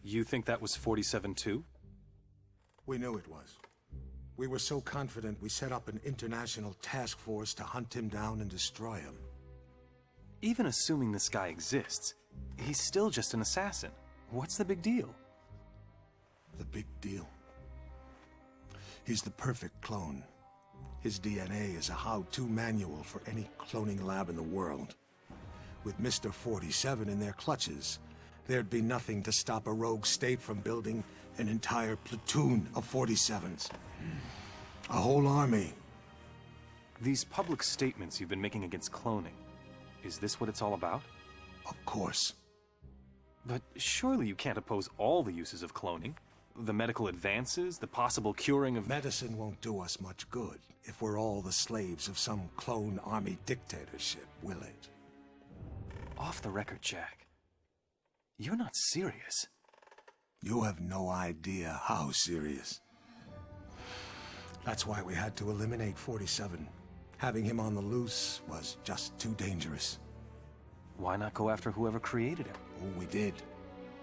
You think that was 47 too? We knew it was. We were so confident we set up an international task force to hunt him down and destroy him. Even assuming this guy exists, he's still just an assassin. What's the big deal? The big deal? He's the perfect clone. His DNA is a how-to manual for any cloning lab in the world. With Mr. 47 in their clutches, there'd be nothing to stop a rogue state from building an entire platoon of 47s. A whole army. These public statements you've been making against cloning, is this what it's all about? Of course. But surely you can't oppose all the uses of cloning. The medical advances, the possible curing of... Medicine won't do us much good if we're all the slaves of some clone army dictatorship, will it? Off the record, Jack. You're not serious. You have no idea how serious. That's why we had to eliminate 47. Having him on the loose was just too dangerous. Why not go after whoever created him? Oh, we did.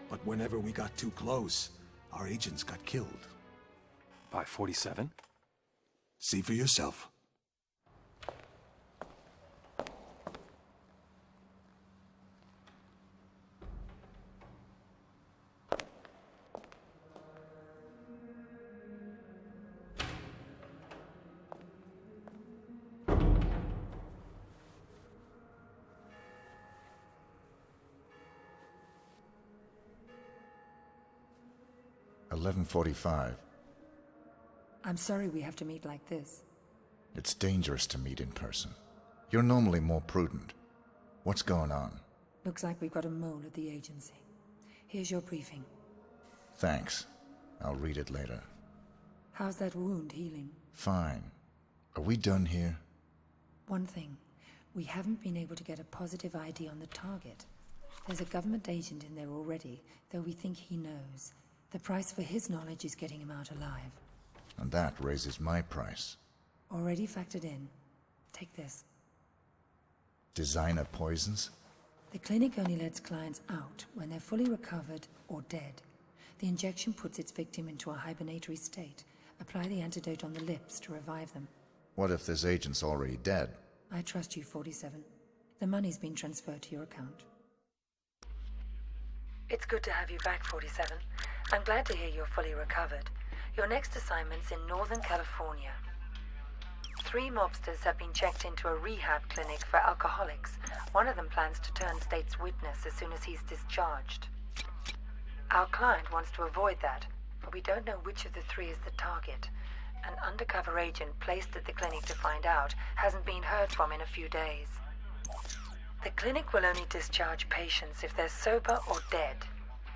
But whenever we got too close, our agents got killed. By 47? See for yourself. "11:45. I'm sorry we have to meet like this. It's dangerous to meet in person. You're normally more prudent. What's going on? Looks like we've got a mole at the agency. Here's your briefing. Thanks. I'll read it later. How's that wound healing? Fine. Are we done here? One thing. We haven't been able to get a positive ID on the target. There's a government agent in there already, though we think he knows. The price for his knowledge is getting him out alive. And that raises my price. Already factored in. Take this. Designer poisons? The clinic only lets clients out when they're fully recovered or dead. The injection puts its victim into a hibernatory state. Apply the antidote on the lips to revive them. What if this agent's already dead? I trust you, 47. The money's been transferred to your account. It's good to have you back, 47. I'm glad to hear you're fully recovered. Your next assignment's in Northern California. 3 mobsters have been checked into a rehab clinic for alcoholics. One of them plans to turn state's witness as soon as he's discharged. Our client wants to avoid that, but we don't know which of the 3 is the target. An undercover agent placed at the clinic to find out hasn't been heard from in a few days. The clinic will only discharge patients if they're sober or dead.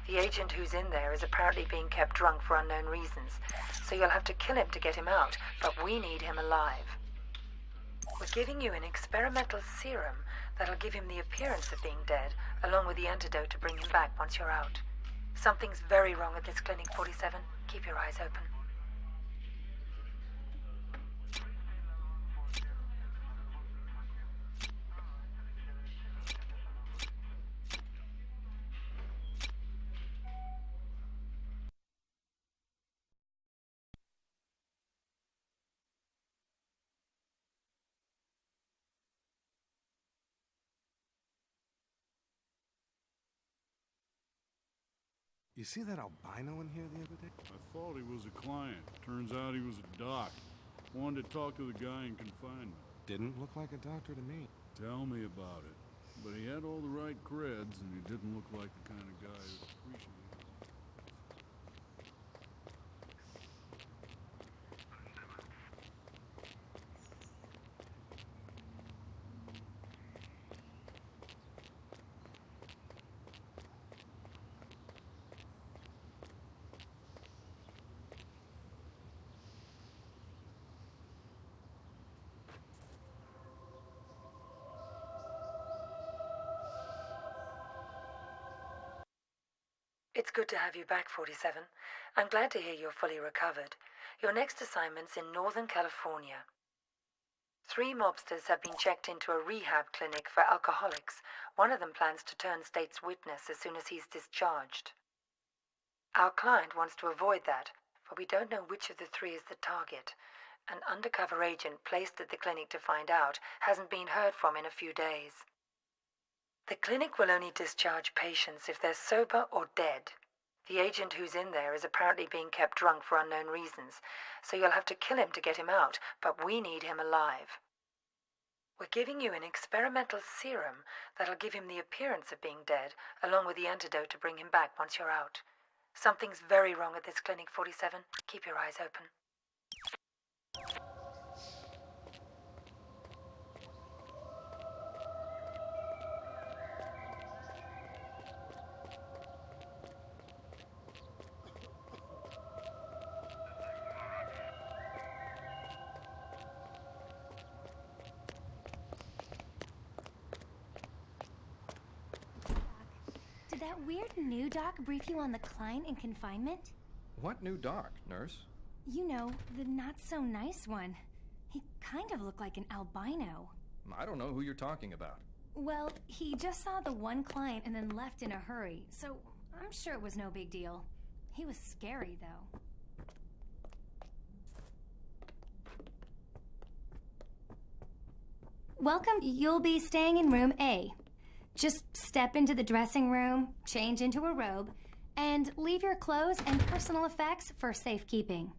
The agent who's in there is apparently being kept drunk for unknown reasons, so you'll have to kill him to get him out, but we need him alive. We're giving you an experimental serum that'll give him the appearance of being dead, along with the antidote to bring him back once you're out. Something's very wrong at this clinic, 47. Keep your eyes open. You see that albino in here the other day? I thought he was a client. Turns out he was a doc. Wanted to talk to the guy in confinement. Didn't look like a doctor to me. Tell me about it. But he had all the right creds, and he didn't look like the kind of guy who'd appreciate it. It's good to have you back, 47. I'm glad to hear you're fully recovered. Your next assignment's in Northern California. 3 mobsters have been checked into a rehab clinic for alcoholics. One of them plans to turn state's witness as soon as he's discharged. Our client wants to avoid that, but we don't know which of the three is the target. An undercover agent placed at the clinic to find out hasn't been heard from in a few days. The clinic will only discharge patients if they're sober or dead. The agent who's in there is apparently being kept drunk for unknown reasons, so you'll have to kill him to get him out, but we need him alive. We're giving you an experimental serum that'll give him the appearance of being dead, along with the antidote to bring him back once you're out. Something's very wrong at this Clinic 47. Keep your eyes open. Did that weird new doc brief you on the client in confinement? What new doc, nurse? You know, the not-so-nice one. He kind of looked like an albino. I don't know who you're talking about. Well, he just saw the one client and then left in a hurry, so I'm sure it was no big deal. He was scary, though. Welcome. You'll be staying in room A. Just step into the dressing room, change into a robe, and leave your clothes and personal effects for safekeeping.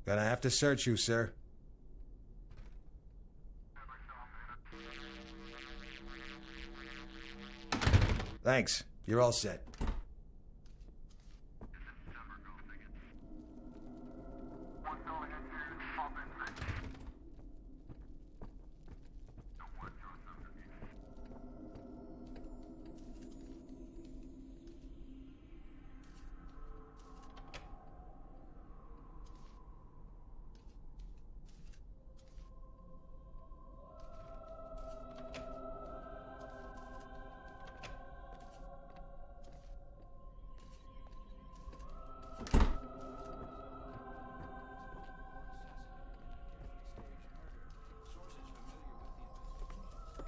Gonna have to search you, sir. Thanks. You're all set.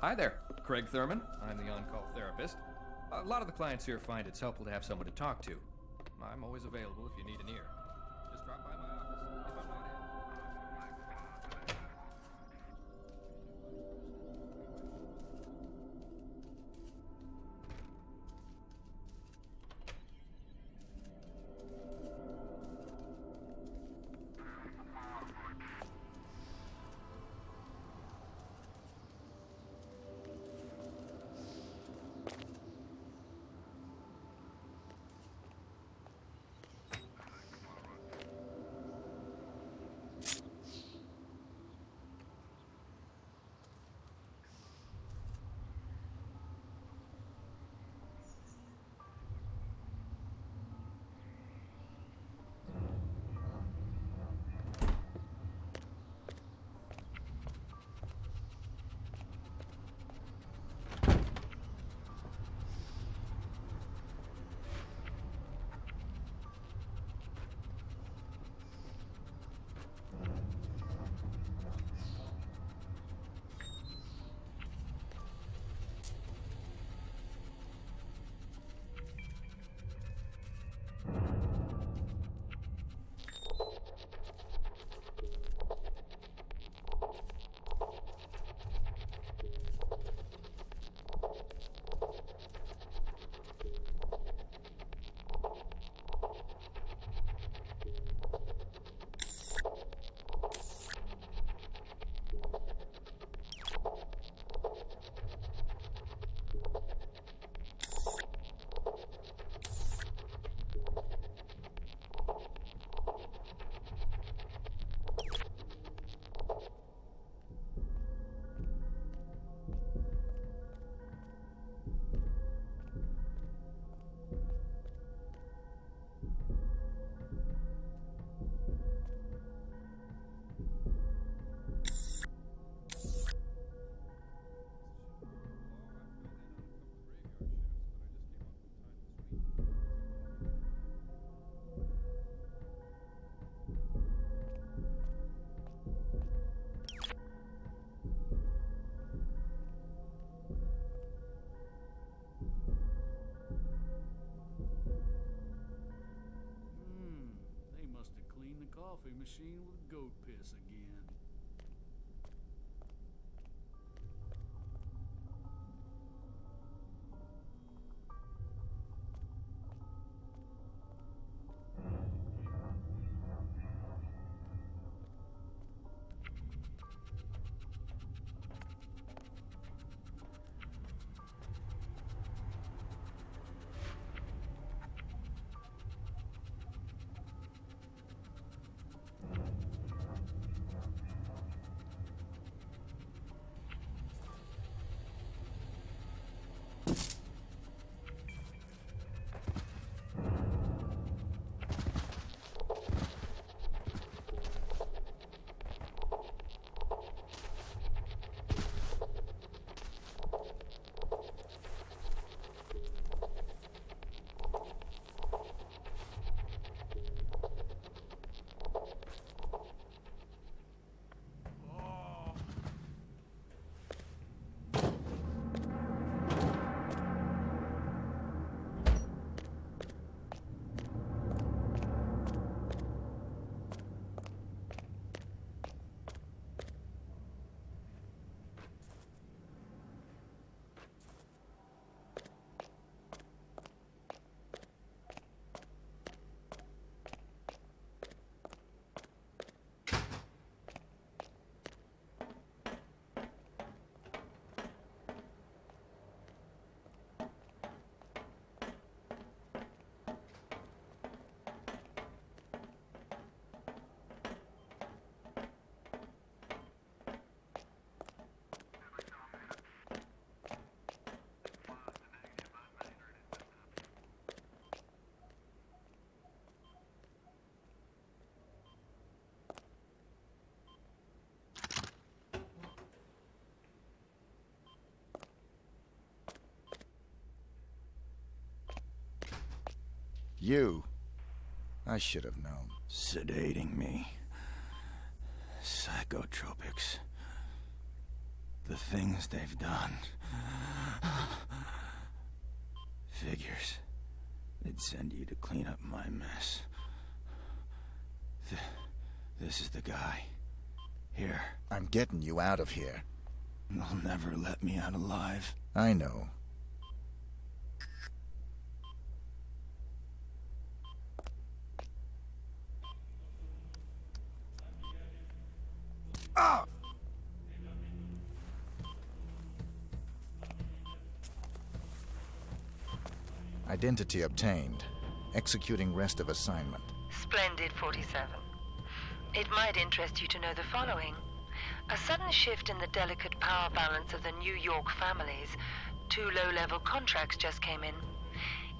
Hi there, Craig Thurman. I'm the on-call therapist. A lot of the clients here find it's helpful to have someone to talk to. I'm always available if you need an ear. Just drop by my office if I'm not in. machine with goat piss again. You. I should have known. Sedating me. Psychotropics. The things they've done. Figures. They'd send you to clean up my mess. This is the guy. Here. I'm getting you out of here. They'll never let me out alive. I know. Identity obtained. Executing rest of assignment. Splendid, 47. It might interest you to know the following. A sudden shift in the delicate power balance of the New York families. 2 low-level contracts just came in.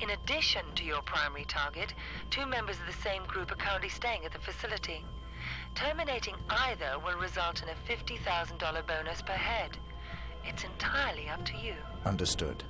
In addition to your primary target, 2 members of the same group are currently staying at the facility. Terminating either will result in a $50,000 bonus per head. It's entirely up to you. Understood.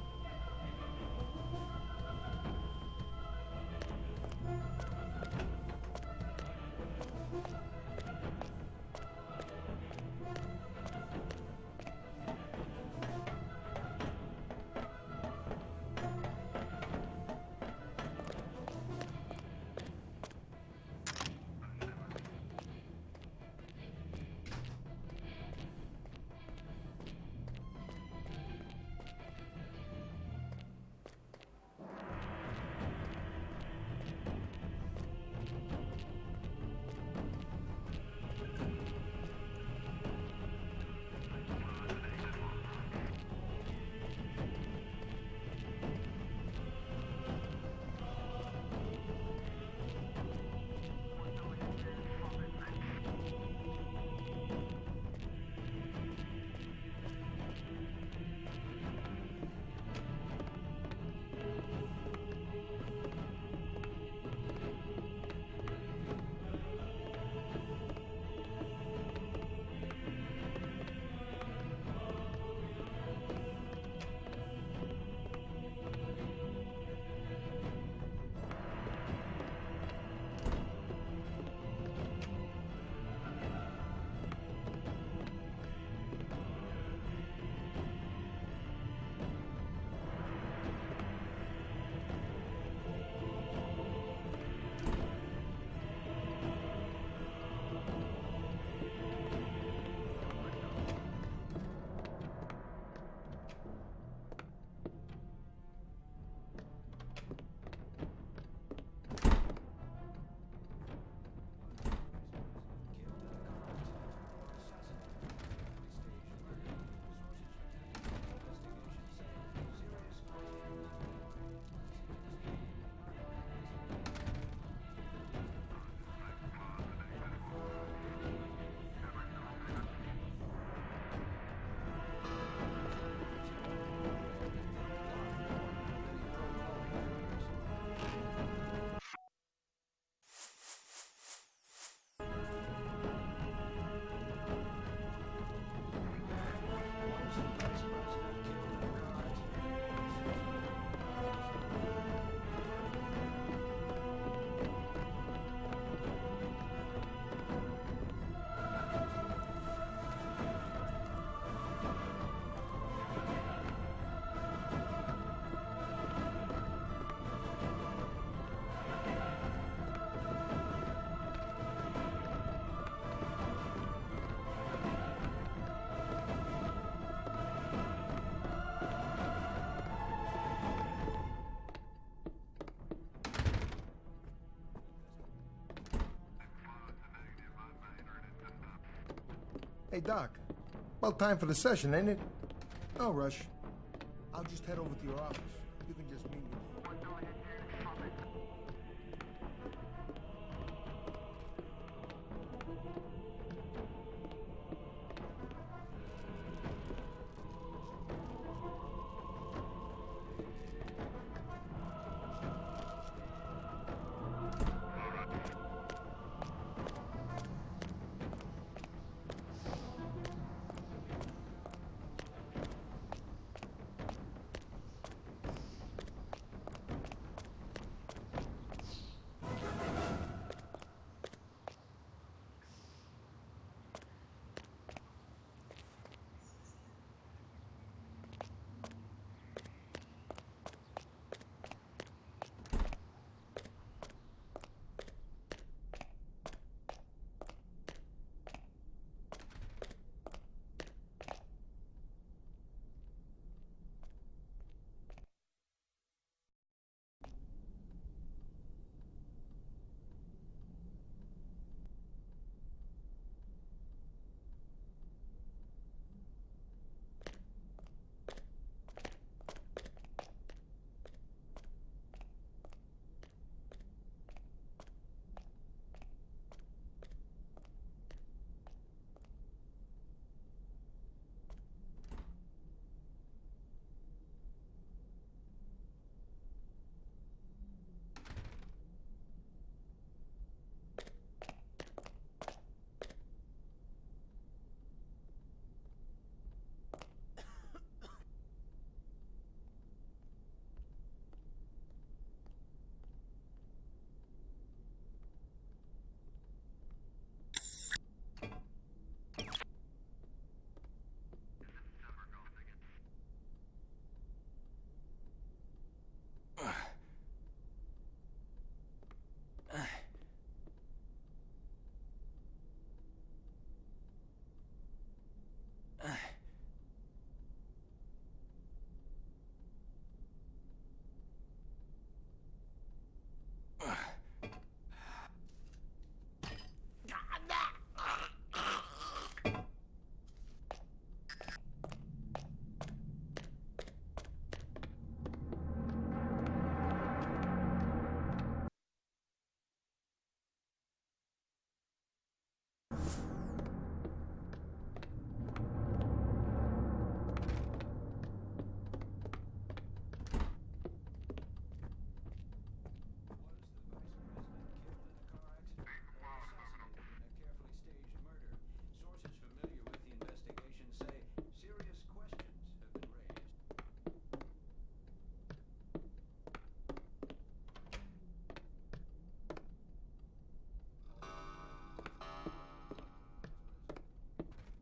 Hey, Doc. Well, time for the session, ain't it? No rush. I'll just head over to your office. You can just meet me there.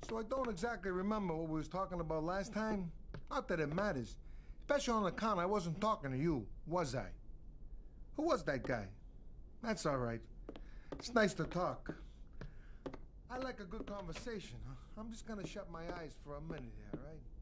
So I don't exactly remember what we was talking about last time. Not that it matters. Especially on account I wasn't talking to you, was I? Who was that guy? That's all right. It's nice to talk. I like a good conversation. Huh? I'm just gonna shut my eyes for a minute here, all right?